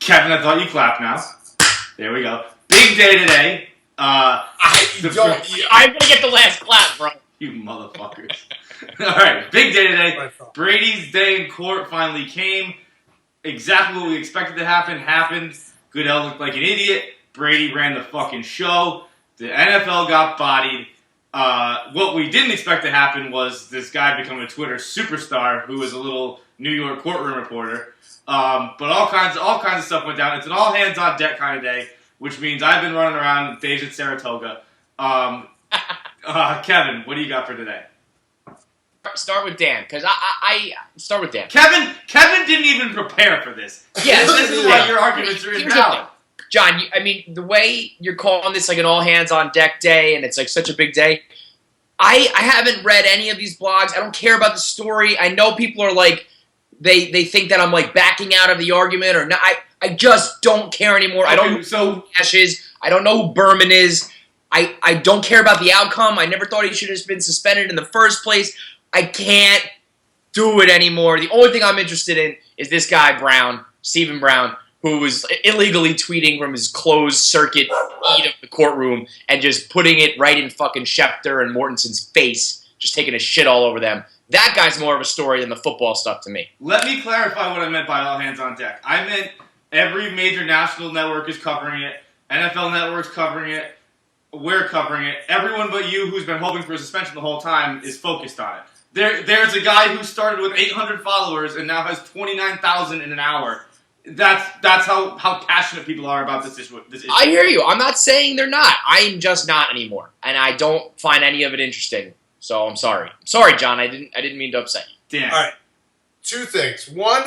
Kevin, I thought you clapped now. There we go. Big day today. I'm going to get the last clap, bro. You motherfuckers. All right, big day today. Brady's day in court finally came. Exactly what we expected to happen happened. Goodell looked like an idiot. Brady ran the fucking show. The NFL got bodied. What we didn't expect to happen was this guy becoming a Twitter superstar who was a little New York courtroom reporter. But all kinds of stuff went down. It's an all hands on deck kind of day, which means I've been running around days at Saratoga. Kevin, what do you got for today? Start with Dan, because I start with Dan. Kevin didn't even prepare for this. Yeah, this is why your arguments are invalid. John, the way you're calling this like an all hands on deck day, and it's like such a big day. I haven't read any of these blogs. I don't care about the story. I know people are like, they think that I'm like backing out of the argument or not. I just don't care anymore. Okay, I don't know who Nash is. I don't know who Berman is. I don't care about the outcome. I never thought he should have been suspended in the first place. I can't do it anymore. The only thing I'm interested in is this guy, Stephen Brown, who was illegally tweeting from his closed circuit feed of the courtroom and just putting it right in fucking Schefter and Mortenson's face, just taking a shit all over them. That guy's more of a story than the football stuff to me. Let me clarify what I meant by all hands on deck. I meant every major national network is covering it. NFL Network's covering it. We're covering it. Everyone but you, who's been hoping for a suspension the whole time, is focused on it. There's a guy who started with 800 followers and now has 29,000 in an hour. That's how passionate people are about this issue. I hear you. I'm not saying they're not. I'm just not anymore, and I don't find any of it interesting. So I'm sorry. Sorry, John. I didn't mean to upset you. Damn. All right. Two things. One,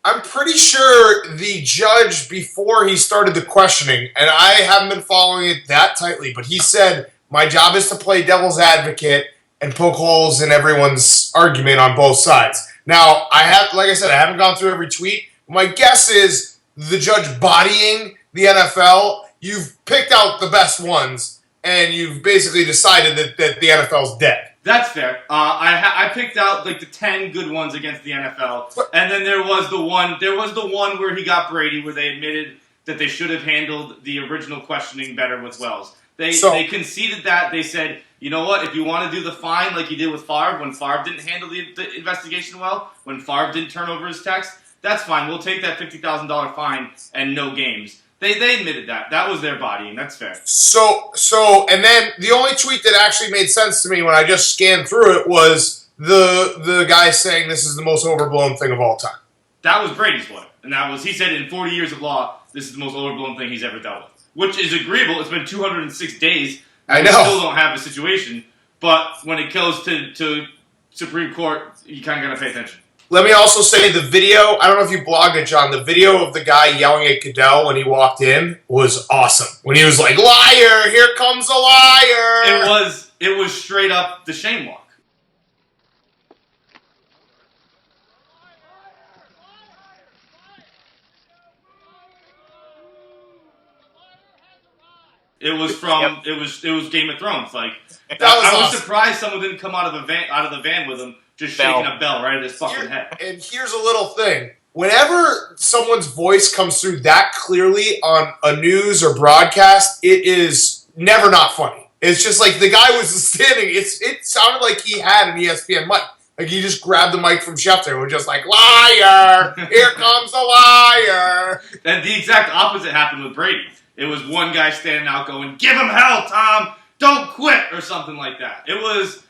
I'm pretty sure the judge, before he started the questioning, and I haven't been following it that tightly, but he said, my job is to play devil's advocate and poke holes in everyone's argument on both sides. Now, like I said, I haven't gone through every tweet. My guess is the judge bodying the NFL, you've picked out the best ones, and you've basically decided that the NFL's dead. That's fair. I picked out like the 10 good ones against the NFL, and then there was the one where he got Brady, where they admitted that they should have handled the original questioning better with Wells. They conceded that. They said, you know what, if you want to do the fine like you did with Favre, when Favre didn't handle the investigation well, when Favre didn't turn over his text, that's fine. We'll take that $50,000 fine and no games. They admitted that. That was their bodying. That's fair. So, and then the only tweet that actually made sense to me when I just scanned through it was the guy saying this is the most overblown thing of all time. That was Brady's one. And he said in 40 years of law, this is the most overblown thing he's ever dealt with. Which is agreeable. It's been 206 days. I know. We still don't have a situation. But when it goes to Supreme Court, you kind of got to pay attention. Let me also say the video, I don't know if you blogged it, John, the video of the guy yelling at Goodell when he walked in was awesome. When he was like, liar, here comes a liar. It was straight up the shame walk. It was from it was Game of Thrones. Like I was surprised someone didn't come out of the van with him, just shaking a bell right at his fucking head. And here's a little thing. Whenever someone's voice comes through that clearly on a news or broadcast, it is never not funny. It's just like the guy was standing. It sounded like he had an ESPN mic. Like he just grabbed the mic from Schefter and was just like, liar, here comes the liar. And the exact opposite happened with Brady. It was one guy standing out going, give him hell, Tom! Don't quit! Or something like that. It was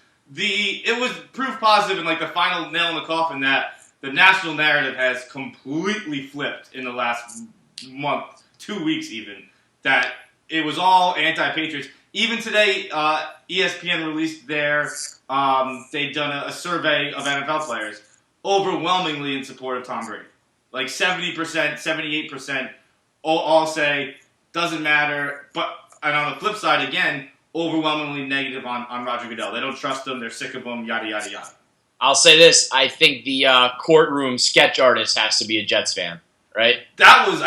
proof positive and like the final nail in the coffin that the national narrative has completely flipped in the last month, 2 weeks even, that it was all anti-Patriots. Even today, ESPN released they'd done a survey of NFL players, overwhelmingly in support of Tom Brady. Like 70%, 78% all say, doesn't matter, and on the flip side, again, overwhelmingly negative on Roger Goodell. They don't trust him, they're sick of him, yada, yada, yada. I'll say this, I think the courtroom sketch artist has to be a Jets fan, right? That was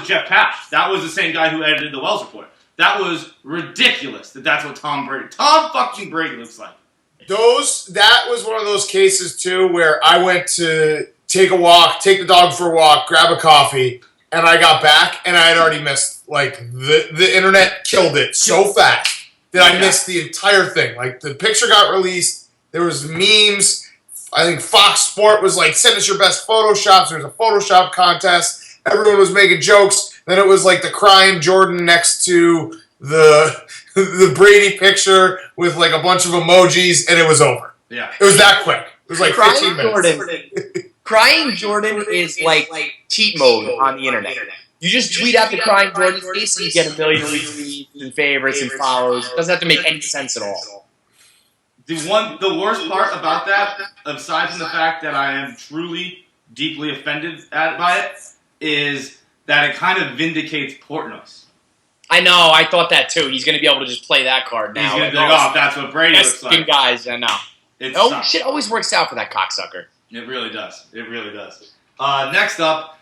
Jeff Pash. That was the same guy who edited the Wells Report. That was ridiculous that's what Tom fucking Brady looks like. That was one of those cases, too, where I went to take the dog for a walk, grab a coffee, and I got back, and I had already missed, like, the internet killed it so fast that I missed the entire thing. Like, the picture got released, there was memes, I think Fox Sport was like, send us your best Photoshops, there was a Photoshop contest, everyone was making jokes, then it was like the crying Jordan next to the Brady picture with like a bunch of emojis, and it was over. Yeah. It was that quick. It was like 15 minutes. Crying Jordan is like cheat mode on the internet. You just tweet out the crying Jordan face and you get a million retweets and favorites and follows. It doesn't have to make any sense at all. The worst part about that, aside from the fact that I am truly, deeply offended by it, is that it kind of vindicates Portnoy's. I know, I thought that too. He's going to be able to just play that card now. He's going to be like, oh, that's what Brady looks like. Guys, I know. Shit always works out for that cocksucker. It really does. It really does. Next up,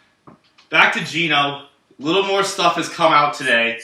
back to Gino. A little more stuff has come out today.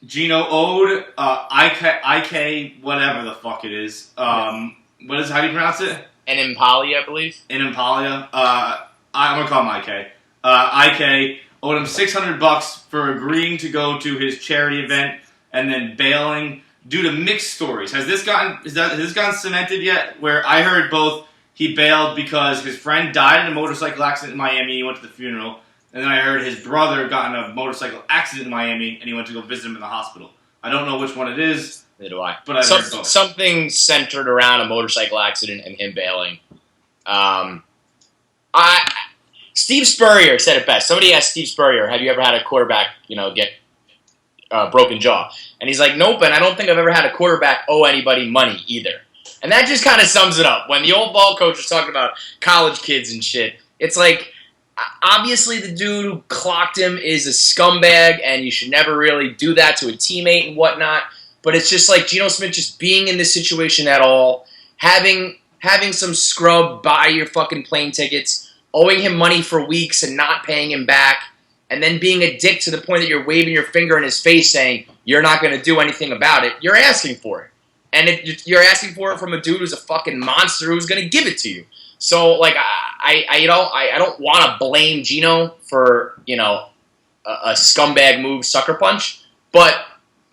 Gino owed IK, whatever the fuck it is. How do you pronounce it? An Impali, I believe. An Impalia. I'm going to call him IK. IK owed him $600 for agreeing to go to his charity event and then bailing due to mixed stories. Has this gotten cemented yet? Where I heard both he bailed because his friend died in a motorcycle accident in Miami. He went to the funeral. And then I heard his brother got in a motorcycle accident in Miami, and he went to go visit him in the hospital. I don't know which one it is. Neither do I. But I heard both. Something centered around a motorcycle accident and him bailing. Steve Spurrier said it best. Somebody asked Steve Spurrier, have you ever had a quarterback, get broken jaw? And he's like, nope, and I don't think I've ever had a quarterback owe anybody money either. And that just kind of sums it up. When the old ball coach was talking about college kids and shit, it's like, obviously the dude who clocked him is a scumbag, and you should never really do that to a teammate and whatnot. But it's just like Gino Smith just being in this situation at all, having some scrub buy your fucking plane tickets, owing him money for weeks and not paying him back, and then being a dick to the point that you're waving your finger in his face saying you're not going to do anything about it. You're asking for it. And you're asking for it from a dude who's a fucking monster who's going to give it to you. So, like, I don't want to blame Gino for, a scumbag move, sucker punch, but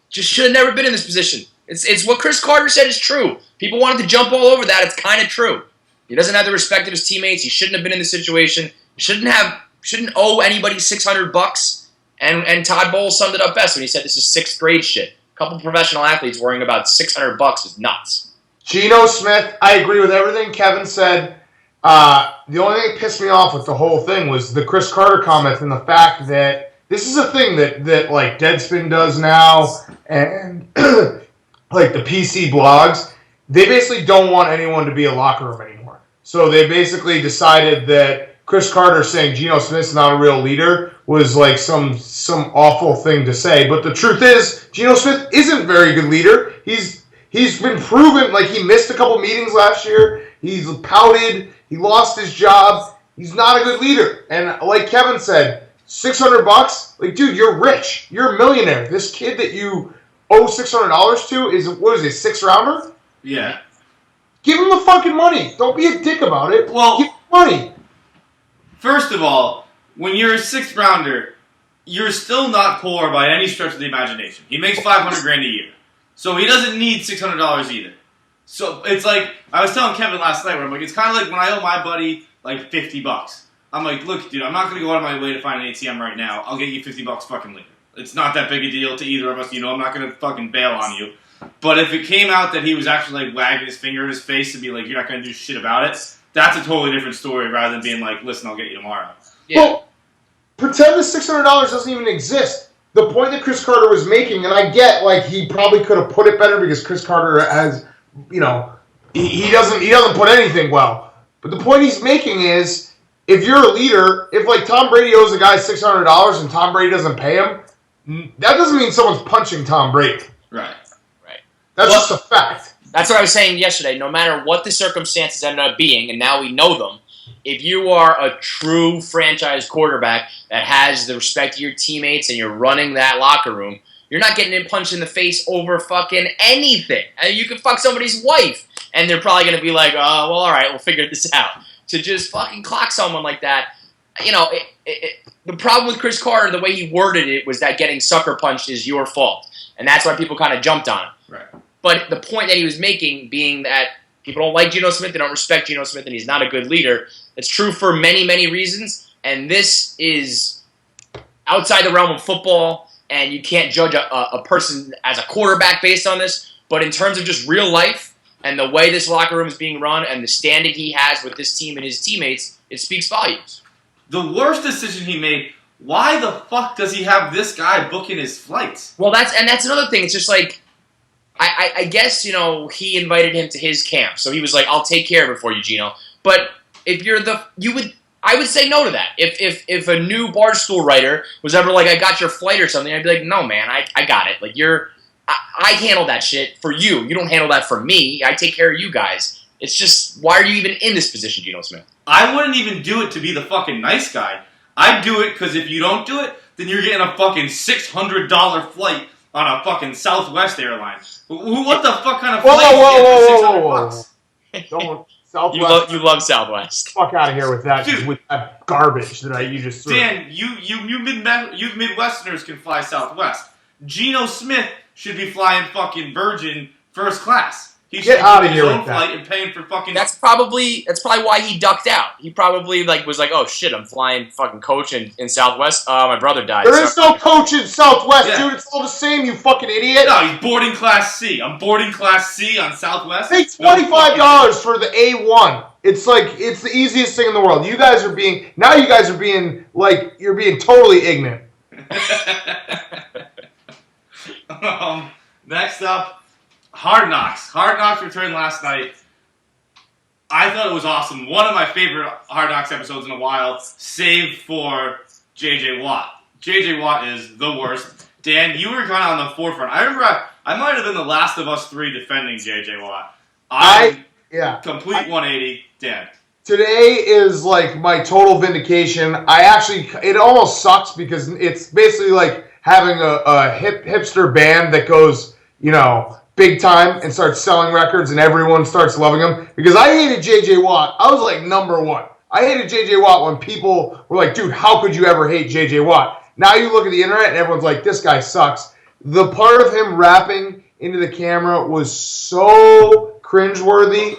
just should have never been in this position. It's what Chris Carter said is true. People wanted to jump all over that. It's kind of true. He doesn't have the respect of his teammates. He shouldn't have been in this situation. Shouldn't owe anybody $600. And Todd Bowles summed it up best when he said this is sixth grade shit. A couple professional athletes worrying about $600 is nuts. Gino Smith, I agree with everything Kevin said. The only thing that pissed me off with the whole thing was the Chris Carter comments and the fact that this is a thing that like Deadspin does now and like the PC blogs. They basically don't want anyone to be a locker room anymore. So they basically decided that Chris Carter saying Gino Smith's not a real leader was like some awful thing to say. But the truth is, Gino Smith isn't a very good leader. He's been proven, like he missed a couple meetings last year. He's pouted. He lost his job. He's not a good leader. And like Kevin said, $600, like dude, you're rich. You're a millionaire. This kid that you owe $600 to is, what is it, sixth rounder? Yeah. Give him the fucking money. Don't be a dick about it. Well, give him money. First of all, when you're a sixth rounder, you're still not poor by any stretch of the imagination. He makes $500,000 a year, so he doesn't need $600 either. So it's like I was telling Kevin last night, where I'm like, it's kind of like when I owe my buddy like $50. I'm like, look, dude, I'm not going to go out of my way to find an ATM right now. I'll get you $50 fucking later. It's not that big a deal to either of us. I'm not going to fucking bail on you. But if it came out that he was actually like wagging his finger in his face to be like, you're not going to do shit about it, that's a totally different story rather than being like, listen, I'll get you tomorrow. Yeah. Well, pretend the $600 doesn't even exist. The point that Chris Carter was making, and I get like he probably could have put it better because Chris Carter has, he doesn't put anything well. But the point he's making is, if you're a leader, if like Tom Brady owes a guy $600 and Tom Brady doesn't pay him, that doesn't mean someone's punching Tom Brady. Right. That's just a fact. That's what I was saying yesterday. No matter what the circumstances end up being, and now we know them, if you are a true franchise quarterback that has the respect of your teammates and you're running that locker room, you're not getting punched in the face over fucking anything. And you can fuck somebody's wife, and they're probably going to be like, oh, well, all right, we'll figure this out. To just fucking clock someone like that, the problem with Chris Carter, the way he worded it, was that getting sucker punched is your fault, and that's why people kind of jumped on him. Right. But the point that he was making, being that people don't like Gino Smith, they don't respect Gino Smith, and he's not a good leader. It's true for many, many reasons, and this is outside the realm of football, and you can't judge a person as a quarterback based on this. But in terms of just real life and the way this locker room is being run and the standing he has with this team and his teammates, it speaks volumes. The worst decision he made, why the fuck does he have this guy booking his flights? Well, that's another thing. It's just like, I guess, he invited him to his camp. So he was like, I'll take care of it for you, Gino. But if I would say no to that. If a new Barstool writer was ever like, I got your flight or something, I'd be like, no, man, I got it. Like, I handle that shit for you. You don't handle that for me. I take care of you guys. It's just, why are you even in this position, Gino Smith? I wouldn't even do it to be the fucking nice guy. I'd do it because if you don't do it, then you're getting a fucking $600 flight on a fucking Southwest airline. What the fuck kind of flight whoa. $600? Don't Southwest. You love Southwest. Fuck out of here with that, Dude. with that garbage that you just threw. Dan, you Midwesterners can fly Southwest. Gino Smith should be flying fucking Virgin first class. He should Get out of his here own with that. flight and paying for fucking. That's probably why he ducked out. He probably was like, oh shit, I'm flying fucking coach in Southwest. My brother died. There is no coach in Southwest, Yeah. dude. It's all the same, you fucking idiot. No, he's boarding class C. I'm boarding class C on Southwest. Pay $25 for the A1. It's like, it's the easiest thing in the world. You guys are being like, you're being totally ignorant. Next up, Hard Knocks. Hard Knocks returned last night. I thought it was awesome. One of my favorite Hard Knocks episodes in a while, save for J.J. Watt. J.J. Watt is the worst. Dan, you were kind of on the forefront. I remember I might have been the last of us three defending J.J. Watt. Complete 180. Dan. Today is like my total vindication. It almost sucks because it's basically like having a hipster band that goes, big time and starts selling records and everyone starts loving them. Because I hated J.J. Watt. I was like number one. I hated J.J. Watt when people were like, dude, how could you ever hate J.J. Watt? Now you look at the internet and everyone's like, this guy sucks. The part of him rapping into the camera was so cringeworthy.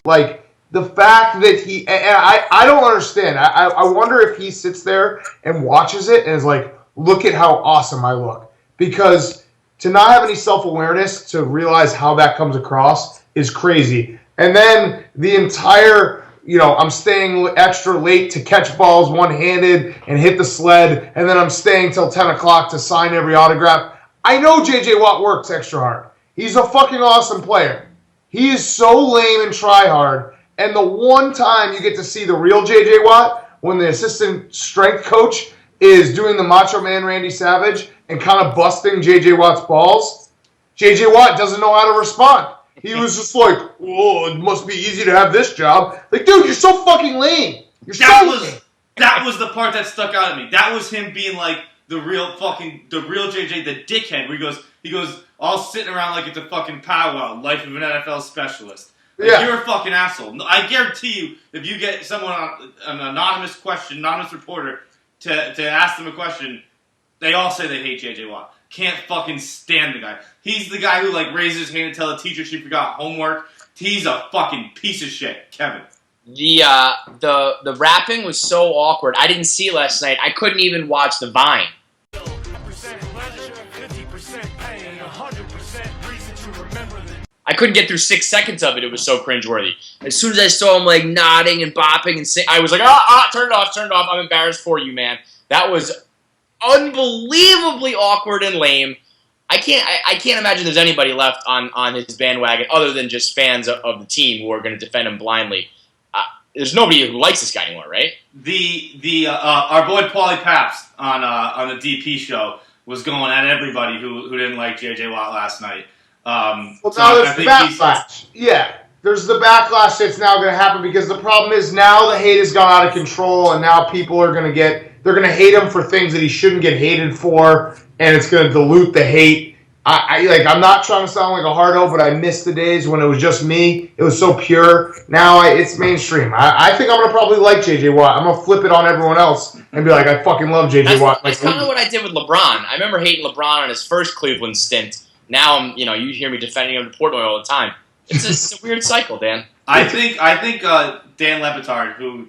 Like, the fact that I don't understand. I wonder if he sits there and watches it and is like, look at how awesome I look. Because to not have any self-awareness to realize how that comes across is crazy. And then the entire, I'm staying extra late to catch balls one-handed and hit the sled, and then I'm staying till 10 o'clock to sign every autograph. I know J.J. Watt works extra hard. He's a fucking awesome player. He is so lame and try hard. And the one time you get to see the real J.J. Watt, when the assistant strength coach is doing the Macho Man Randy Savage and kind of busting J.J. Watt's balls, J.J. Watt doesn't know how to respond. He was just like, "Whoa, it must be easy to have this job." Like, dude, you're so fucking lame. That was the part that stuck out at me. That was him being like the real JJ, the dickhead, where he goes all sitting around like it's a fucking powwow, life of an NFL specialist. Like, Yeah. You're a fucking asshole. I guarantee you, if you get someone an anonymous reporter to ask them a question, they all say they hate JJ Watt. Can't fucking stand the guy. He's the guy who like raises his hand to tell a teacher she forgot homework. He's a fucking piece of shit, Kevin. The rapping was so awkward. I didn't see it last night. I couldn't even watch the Vine. I couldn't get through 6 seconds of it. It was so cringeworthy. As soon as I saw him like nodding and bopping and sing, I was like, turn it off. I'm embarrassed for you, man. That was unbelievably awkward and lame. I can't imagine there's anybody left on his bandwagon other than just fans of the team who are going to defend him blindly. There's nobody who likes this guy anymore, right? Our boy Paulie Pabst on the DP show was going at everybody who didn't like JJ Watt last night. Now there's the backlash. Yeah, there's the backlash that's now going to happen because the problem is now the hate has gone out of control and now people are going to hate him for things that he shouldn't get hated for, and it's going to dilute the hate. I'm not trying to sound like a hardo, but I miss the days when it was just me. It was so pure. Now it's mainstream. I think I'm gonna probably like JJ Watt. I'm gonna flip it on everyone else and be like, I fucking love JJ Watt. That's kind of what I did with LeBron. I remember hating LeBron on his first Cleveland stint. Now you hear me defending him to Portnoy all the time. It's a weird cycle, Dan. I think Dan Lepetard, who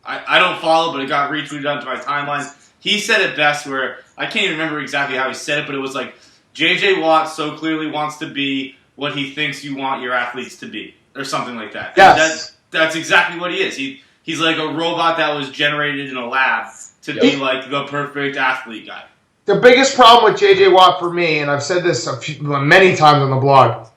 I don't follow, but it got retweeted onto my timeline. He said it best, where I can't even remember exactly how he said it, but it was like, J.J. Watt so clearly wants to be what he thinks you want your athletes to be, or something like that. Yes. That's exactly what he is. He's like a robot that was generated in a lab to be like the perfect athlete guy. The biggest problem with J.J. Watt for me, and I've said this many times on the blog,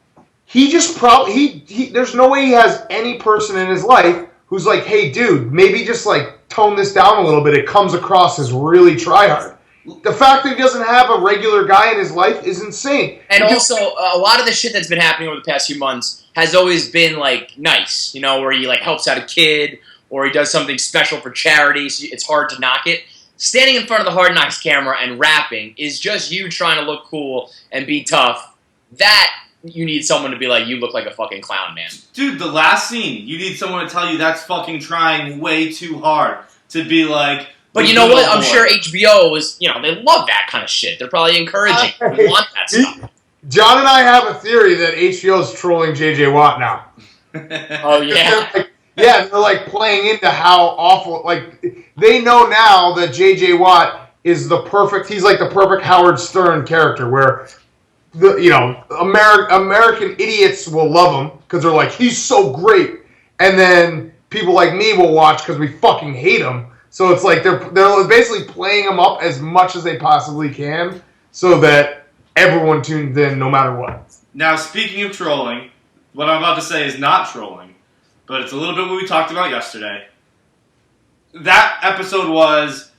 he just there's no way he has any person in his life who's like, hey, dude, maybe just like tone this down a little bit. It comes across as really try hard. The fact that he doesn't have a regular guy in his life is insane. And also, a lot of the shit that's been happening over the past few months has always been, like, nice. Where he, like, helps out a kid or he does something special for charity, so it's hard to knock it. Standing in front of the Hard Knocks camera and rapping is just you trying to look cool and be tough. That, you need someone to be like, you look like a fucking clown, man. Dude, the last scene, you need someone to tell you that's fucking trying way too hard to be like... But you know what? I'm sure HBO is, they love that kind of shit. They're probably encouraging. They want that stuff. John and I have a theory that HBO is trolling JJ Watt now. Oh, yeah? They're like playing into how awful, like, they know now that JJ Watt is he's like the perfect Howard Stern character where, American idiots will love him because they're like, he's so great. And then people like me will watch because we fucking hate him. So it's like they're basically playing him up as much as they possibly can so that everyone tunes in no matter what. Now, speaking of trolling, what I'm about to say is not trolling, but it's a little bit what we talked about yesterday. That episode was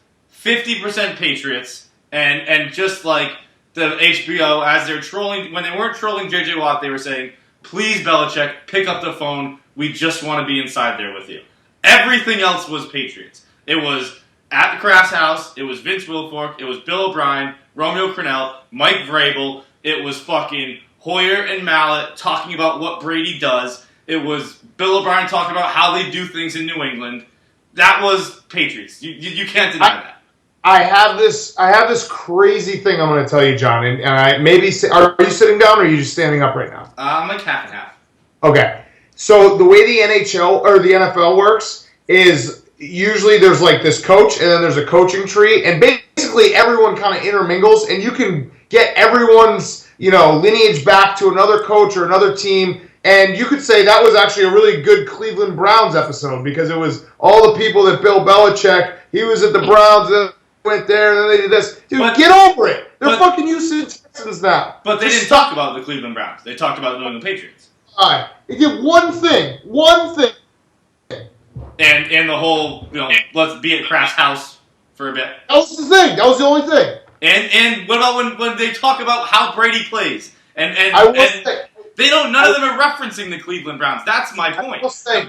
50% Patriots, and just like the HBO, as they're trolling, when they weren't trolling JJ Watt, they were saying, please, Belichick, pick up the phone. We just want to be inside there with you. Everything else was Patriots. It was at the Kraft's house. It was Vince Wilfork. It was Bill O'Brien, Romeo Crennel, Mike Vrabel. It was fucking Hoyer and Mallett talking about what Brady does. It was Bill O'Brien talking about how they do things in New England. That was Patriots. You can't deny that. I have this crazy thing I'm going to tell you, John. And are you sitting down or are you just standing up right now? I'm like half and half. Okay. So the way the NHL or the NFL works is usually there's like this coach and then there's a coaching tree and basically everyone kind of intermingles and you can get everyone's lineage back to another coach or another team, and you could say that was actually a really good Cleveland Browns episode because it was all the people that Bill Belichick, he was at the Browns and went there and then they did this. Dude, get over it. They're fucking Houston Texans now. But they didn't talk about the Cleveland Browns. They talked about the New England Patriots. All right. They did one thing. And the whole, let's be at Kraft's house for a bit. That was the thing. That was the only thing. And what about when they talk about how Brady plays? And they don't. None of them are referencing the Cleveland Browns. That's my point. The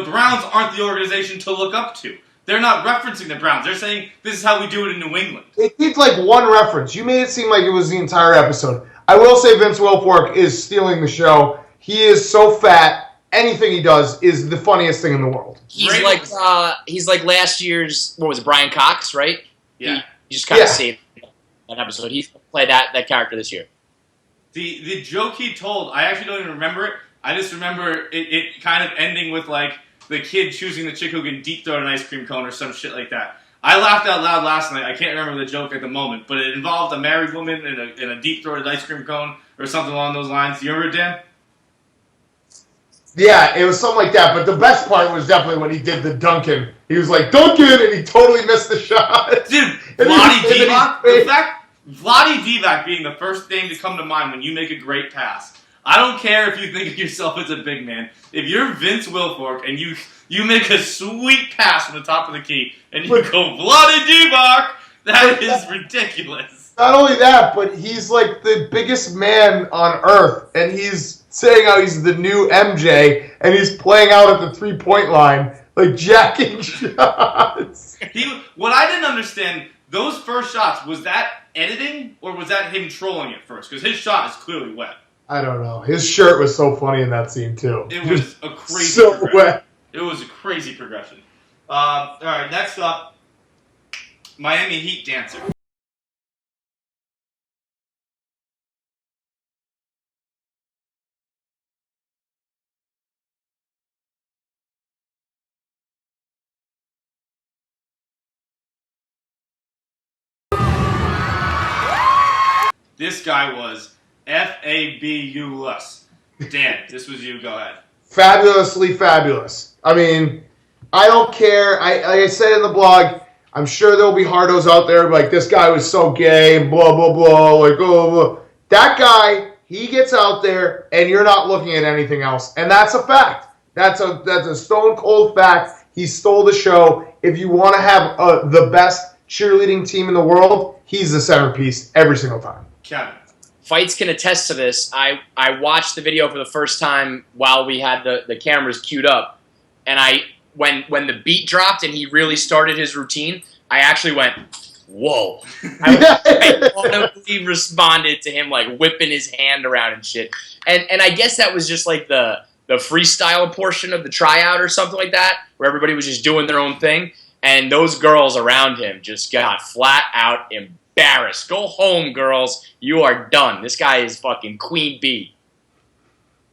Browns aren't the organization to look up to. They're not referencing the Browns. They're saying this is how we do it in New England. It did like one reference. You made it seem like it was the entire episode. I will say Vince Wilfork is stealing the show. He is so fat. Anything he does is the funniest thing in the world. He's like last year's, what was it, Brian Cox, right? Yeah. He just kind of saved that episode. He played that character this year. The joke he told, I actually don't even remember it. I just remember it kind of ending with like the kid choosing the chick who can deep throat an ice cream cone or some shit like that. I laughed out loud last night. I can't remember the joke at the moment, but it involved a married woman in a deep throated ice cream cone or something along those lines. Do you remember it, Dan? Yeah, it was something like that. But the best part was definitely when he did the Duncan. He was like, Duncan, and he totally missed the shot. Dude, Vlade Divac, the fact Vlade Divac being the first name to come to mind when you make a great pass. I don't care if you think of yourself as a big man. If you're Vince Wilfork and you make a sweet pass from the top of the key and you go, Vlade Divac, that is ridiculous. Not only that, but he's like the biggest man on earth, and he's saying how he's the new MJ, and he's playing out at the 3-point line, like jacking shots. What I didn't understand, those first shots, was that editing, or was that him trolling at first? Because his shot is clearly wet. I don't know. His shirt was so funny in that scene, too. It was a crazy so progression. wet. It was a crazy progression. All right, next up, Miami Heat dancer. This guy was fabulous. Dan, this was you. Go ahead. Fabulously fabulous. I mean, I don't care. Like I said in the blog, I'm sure there'll be hardos out there like, this guy was so gay and blah, blah, blah. Like, oh, blah. That guy, he gets out there and you're not looking at anything else. And that's a fact. That's a stone cold fact. He stole the show. If you want to have the best cheerleading team in the world, he's the centerpiece every single time. Kevin. Fights can attest to this. I watched the video for the first time while we had the cameras queued up, and when the beat dropped and he really started his routine, I actually went, whoa. I audibly responded to him like whipping his hand around and shit. And I guess that was just like the freestyle portion of the tryout or something like that, where everybody was just doing their own thing, and those girls around him just got flat out embarrassed. Go home, girls. You are done. This guy is fucking Queen Bee.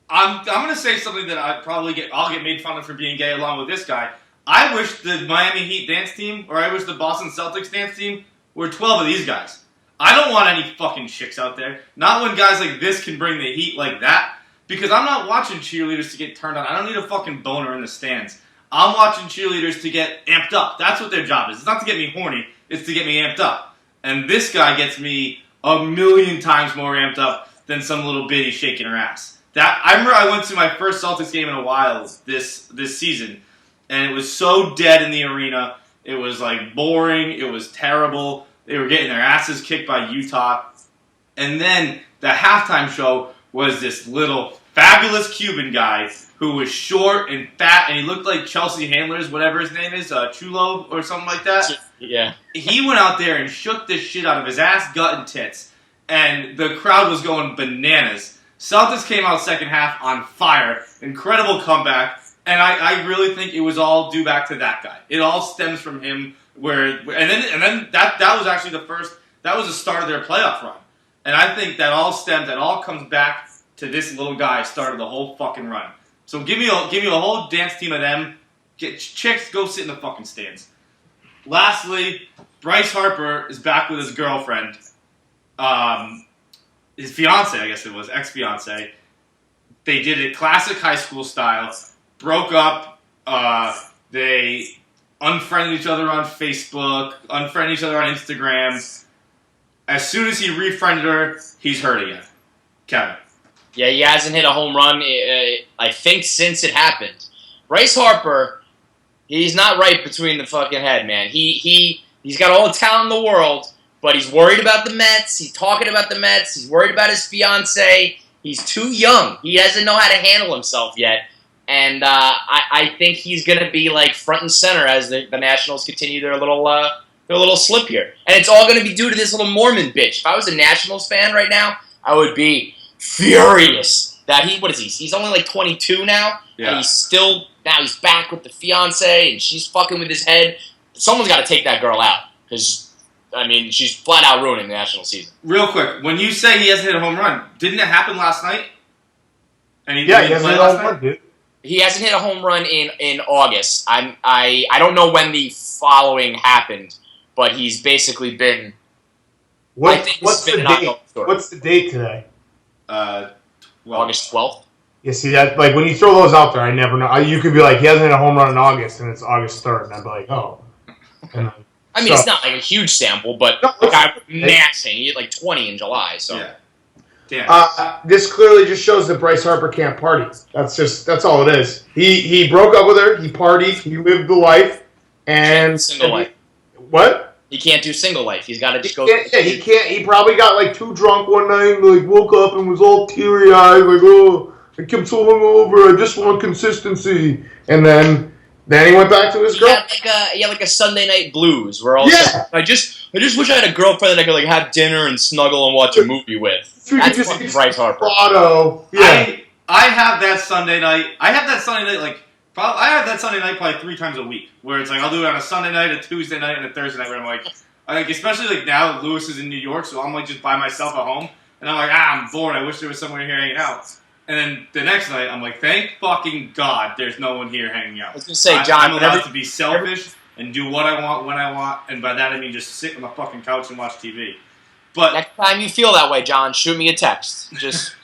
I'm gonna say something that I'll get made fun of for being gay along with this guy. I wish the Miami Heat dance team, or I wish the Boston Celtics dance team were 12 of these guys. I don't want any fucking chicks out there. Not when guys like this can bring the heat like that. Because I'm not watching cheerleaders to get turned on. I don't need a fucking boner in the stands. I'm watching cheerleaders to get amped up. That's what their job is. It's not to get me horny. It's to get me amped up. And this guy gets me a million times more amped up than some little bitty shaking her ass. I remember I went to my first Celtics game in a while this season, and it was so dead in the arena. It was like boring. It was terrible. They were getting their asses kicked by Utah. And then the halftime show was this little fabulous Cuban guy who was short and fat, and he looked like Chelsea Handler's, whatever his name is, Chulo or something like that. Yeah. He went out there and shook this shit out of his ass, gut, and tits. And the crowd was going bananas. Celtics came out second half on fire. Incredible comeback. And I really think it was all due back to that guy. It all stems from him. And then that was actually that was the start of their playoff run. And I think that all comes back to this little guy started the whole fucking run. So give me a whole dance team of them. Get chicks, go sit in the fucking stands. Lastly, Bryce Harper is back with his girlfriend. His fiance, I guess it was, ex-fiance. They did it classic high school style. Broke up. They unfriended each other on Facebook. Unfriended each other on Instagram. As soon as he refriended her, he's hurt again. Kevin. Yeah, he hasn't hit a home run, I think, since it happened. Bryce Harper, he's not right between the fucking head, man. He's got all the talent in the world, but he's worried about the Mets. He's talking about the Mets. He's worried about his fiance. He's too young. He doesn't know how to handle himself yet. And I think he's going to be like front and center as the Nationals continue their little slip here. And it's all going to be due to this little Mormon bitch. If I was a Nationals fan right now, I would be furious that he's only like 22 now, and he's back with the fiance, and she's fucking with his head. Someone's got to take that girl out, because, I mean, she's flat out ruining the national season. Real quick, when you say he hasn't hit a home run, didn't it happen last night? He hasn't hit a home run, dude. He hasn't hit a home run in August. I don't know when the following happened, but he's basically been... What's the date? What's the date today? August 12th. You see that? Like, when you throw those out there, I never know. You could be like, he hasn't hit a home run in August, and it's August 3rd. And I'd be like, oh. I mean, it's not like a huge sample, but I'm maxing. He hit like 20 in July, so. Yeah. Damn. This clearly just shows that Bryce Harper can't party. That's all it is. He broke up with her. He partied. He lived the life. And single life. What? He can't do single life. He's got to just go. Yeah, he can't. He probably got like too drunk one night and like woke up and was all teary eyed, like, oh, I kept so hungover. I just want consistency. And then he went back to his girl. Yeah, like a Sunday night blues. Where all I just I just wish I had a girlfriend that I could like have dinner and snuggle and watch a movie with. That's fucking Bryce Harper. Auto. Yeah. I have that Sunday night. I have that Sunday night probably 3 times a week. Where it's like I'll do it on a Sunday night, a Tuesday night, and a Thursday night. Where I'm like, especially like now, Lewis is in New York, so I'm like just by myself at home, and I'm like, I'm bored. I wish there was someone here hanging out. And then the next night, I'm like, thank fucking God, there's no one here hanging out. I was gonna say, John, I'm allowed to be selfish and do what I want when I want, and by that I mean just sit on the fucking couch and watch TV. But next time you feel that way, John, shoot me a text.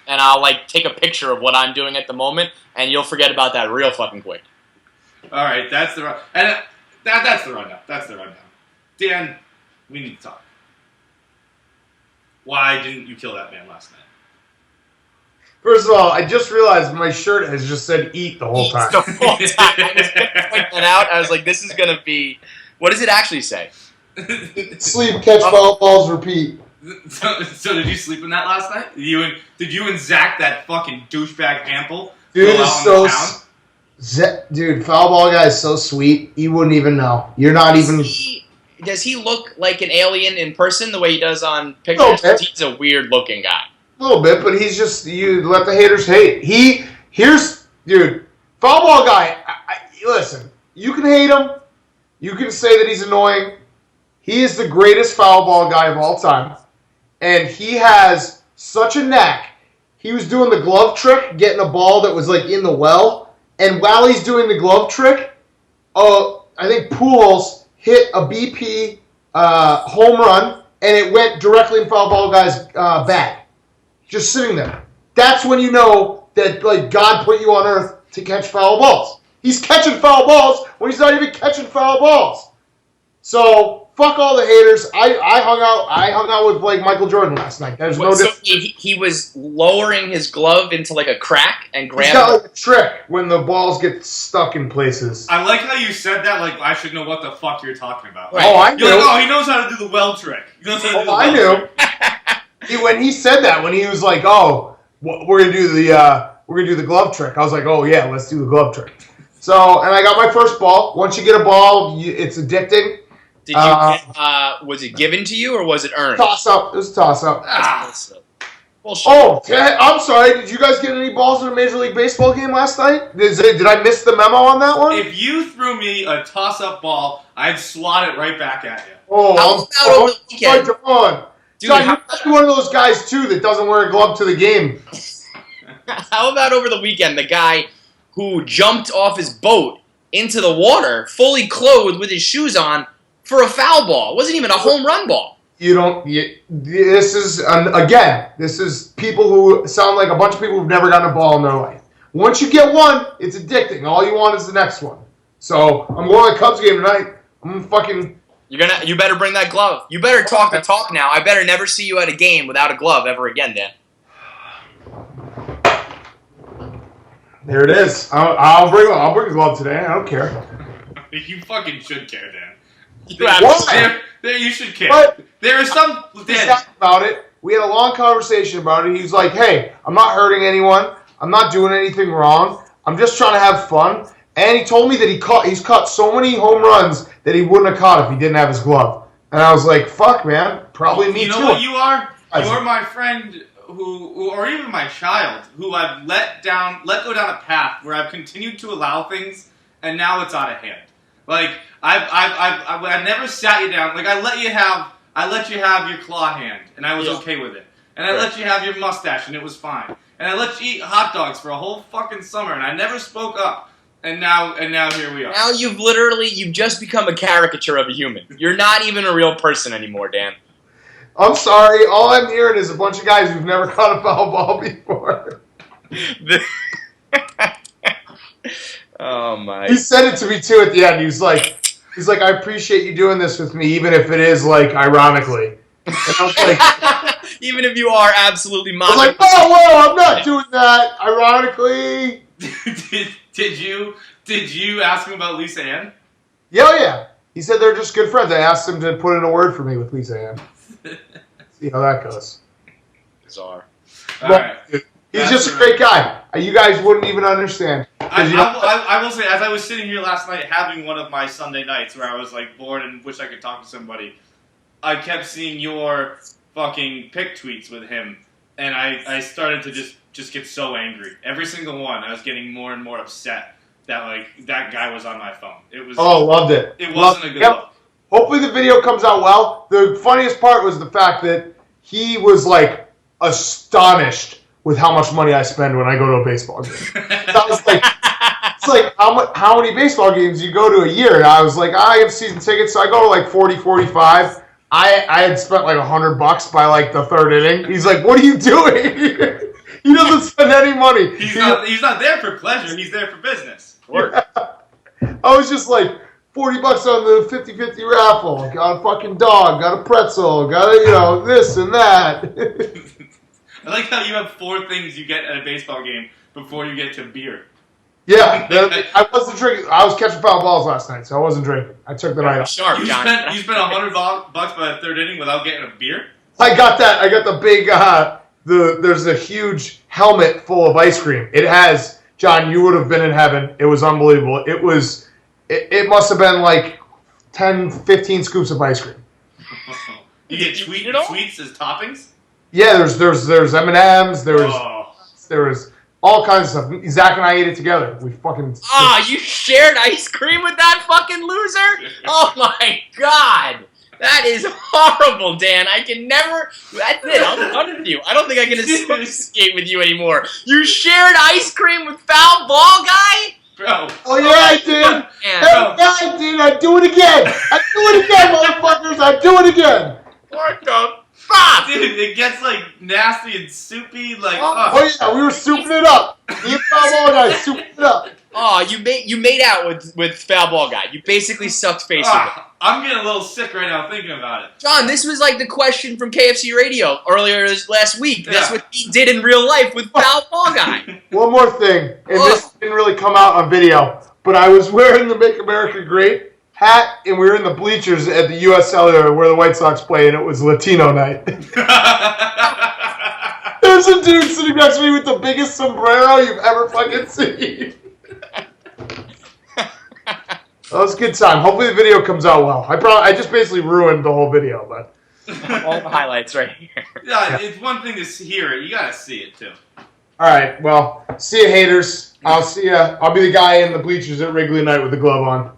And I'll like take a picture of what I'm doing at the moment, and you'll forget about that real fucking quick. All right, that's the rundown. That's the rundown. Dan, we need to talk. Why didn't you kill that man last night? First of all, I just realized my shirt has just said "eat" the whole time. The whole time. I was gonna point that out. I was like, this is gonna be. What does it actually say? Sleep, catch foul balls, repeat. So did you sleep in that last night? Did you and Zach, that fucking douchebag Hample, Dude go is out on the town? Dude, foul ball guy is so sweet. You wouldn't even know. You're not even. Does he look like an alien in person the way he does on pictures? Okay. He's a weird looking guy. A little bit, but he's just, you let the haters hate. Dude, foul ball guy, listen, you can hate him. You can say that he's annoying. He is the greatest foul ball guy of all time. And he has such a knack. He was doing the glove trick, getting a ball that was like in the well. And while he's doing the glove trick, I think Pujols hit a BP home run, and it went directly in foul ball guy's bag. Just sitting there. That's when you know that like God put you on earth to catch foul balls. He's catching foul balls when he's not even catching foul balls. So fuck all the haters. I hung out with like Michael Jordan last night. There's no difference. He was lowering his glove into like a crack and grabbing. He's got like a trick when the balls get stuck in places. I like how you said that like I should know what the fuck you're talking about. Right. Oh, I knew. You're like, oh, he knows how to do the well trick. He knows how to do the well I knew. trick. When he said that, when he was like, "Oh, we're gonna do the glove trick," I was like, "Oh yeah, let's do the glove trick." So, and I got my first ball. Once you get a ball, it's addicting. Did you was it given to you or was it earned? Toss up. It was a toss up. Bullshit. Oh, I'm sorry. Did you guys get any balls in a Major League Baseball game last night? Did I miss the memo on that one? If you threw me a toss-up ball, I'd slot it right back at you. Oh, How about over the weekend? Come on. Dude, John, you're one of those guys, too, that doesn't wear a glove to the game. How about over the weekend, the guy who jumped off his boat into the water, fully clothed with his shoes on, for a foul ball? It wasn't even a home run ball. This is people who sound like a bunch of people who've never gotten a ball in their life. Once you get one, it's addicting. All you want is the next one. So, I'm going to the Cubs game tonight. I'm fucking... You better bring that glove. You better talk the talk now. I better never see you at a game without a glove ever again, Dan. There it is. I'll bring a glove today. I don't care. You fucking should care, Dan. You should care. But there is some... Dan, about it. We had a long conversation about it. He's like, "Hey, I'm not hurting anyone. I'm not doing anything wrong. I'm just trying to have fun." And he told me that he's caught so many home runs that he wouldn't have caught if he didn't have his glove. And I was like, "Fuck, man, probably me too." You know what you are? You're my friend who, or even my child, who I've let go down a path where I've continued to allow things, and now it's out of hand. Like I've never sat you down. Like I let you have your claw hand, and I was okay with it. And I let you have your mustache, and it was fine. And I let you eat hot dogs for a whole fucking summer, and I never spoke up. And now here we are. Now you've just become a caricature of a human. You're not even a real person anymore, Dan. I'm sorry. All I'm hearing is a bunch of guys who've never caught a foul ball before. Oh my! He said it to me too at the end. He's like, "I appreciate you doing this with me, even if it is like ironically." And I was like, even if you are absolutely I was mocking. like, "Whoa, I'm not doing that ironically." Did you ask him about Lisa Ann? Yeah. He said they're just good friends. I asked him to put in a word for me with Lisa Ann. See how that goes. Bizarre. All right. He's just a great guy. You guys wouldn't even understand. I will say, as I was sitting here last night having one of my Sunday nights where I was like bored and wish I could talk to somebody, I kept seeing your fucking pick tweets with him, and I started to just get so angry. Every single one, I was getting more and more upset that like that guy was on my phone. It was loved it. It wasn't a good look. Hopefully the video comes out well. The funniest part was the fact that he was like astonished with how much money I spend when I go to a baseball game. I was like, it's like how many baseball games you go to a year? And I was like, I have season tickets, so I go to like 40, 45. I had spent like $100 by like the third inning. He's like, what are you doing? He doesn't spend any money. He's not there for pleasure. He's there for business. Yeah. I was just like, $40 on the 50-50 raffle. Got a fucking dog. Got a pretzel. Got a, this and that. I like how you have 4 things you get at a baseball game before you get to beer. Yeah, I wasn't drinking. I was catching foul balls last night, so I wasn't drinking. I took the night off. Sharp, You John. spent $100 by the third inning without getting a beer? I got that. I got the big. There's a huge helmet full of ice cream. It has, John. You would have been in heaven. It was unbelievable. It was. It must have been like 10, 15 scoops of ice cream. You get sweets as toppings? Yeah, there's M&Ms. There was all kinds of stuff. Zach and I ate it together. We fucking. You shared ice cream with that fucking loser? Oh my god. That is horrible, Dan. I can never. That's it. I'm done with you. I don't think I can associate with you anymore. You shared ice cream with foul ball guy? Bro. Oh yeah, I did. Yeah, I did. I do it again. I do it again, motherfuckers. I do it again. What the fuck? Dude, it gets like nasty and soupy. Like, oh yeah, we were souping it up. Me and foul ball guy souping it up. Oh, you made out with foul ball guy. You basically sucked face with him. I'm getting a little sick right now thinking about it. John, this was like the question from KFC Radio earlier last week. That's what he did in real life with foul ball guy. One more thing, and this didn't really come out on video, but I was wearing the Make America Great hat, and we were in the bleachers at the U.S. Cellular where the White Sox play, and it was Latino night. There's a dude sitting next to me with the biggest sombrero you've ever fucking seen. That was a good time. Hopefully the video comes out well. I just basically ruined the whole video, but all the highlights right here. Yeah, it's one thing to hear it. You gotta see it too. All right. Well, see you, haters. I'll see ya. I'll be the guy in the bleachers at Wrigley night with the glove on.